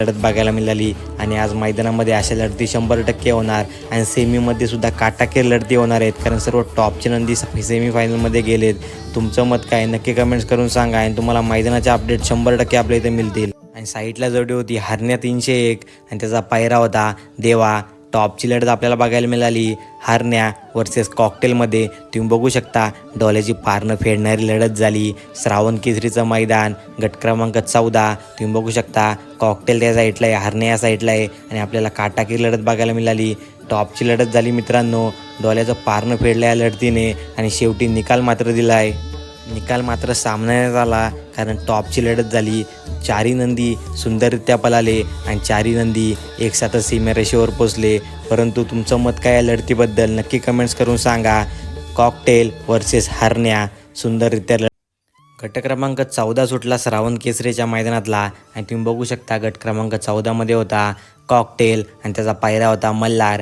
लढत बघायला मिळाली आणि आज मैदानामध्ये अशा लढती 100% होणार आणि सेमीमध्ये सुद्धा काटाकीर लढती होणार आहेत, कारण सर्व टॉपचे नंदी सेमीफायनलमध्ये गेलेत. तुमचं मत काय नक्की कमेंट्स करून सांगा आणि तुम्हाला मैदानाचे अपडेट 100% आपल्या इथे मिळतील. आणि साईडला जोडी होती हरण्या 301 आणि त्याचा पायरा होता देवा. टॉपची लढत आपल्याला बघायला मिळाली हरण्या वर्सेस कॉकटेलमध्ये. तुम्ही बघू शकता डोल्याची पारणं फेडणारी लढत झाली. श्रावण केसरीचं मैदान, गट क्रमांक 14. तुम्ही बघू शकता कॉकटेल त्या साईडला आहे, हरण्या या साईडला आहे आणि आपल्याला काटाकीर लढत बघायला मिळाली. टॉपची लढत झाली मित्रांनो, डोल्याचं पारणं फेडलं या लढतीने आणि शेवटी निकाल मात्र दिला आहे. निकाल मात्र सामन्यात आला, कारण टॉपची लढत झाली. चारी नंदी सुंदररित्या पळाले आणि चारी नंदी एकसाथच सीमारेषेवर पोचले. परंतु तुमचं मत काय या लढतीबद्दल नक्की कमेंट्स करून सांगा. कॉकटेल वर्सेस हरण्या सुंदररित्या गट क्रमांक 14 सुटला श्रावण केसरीच्या मैदानातला आणि तुम्ही बघू शकता गट क्रमांक 14 मध्ये होता कॉकटेल आणि त्याचा पायरा होता मल्हार.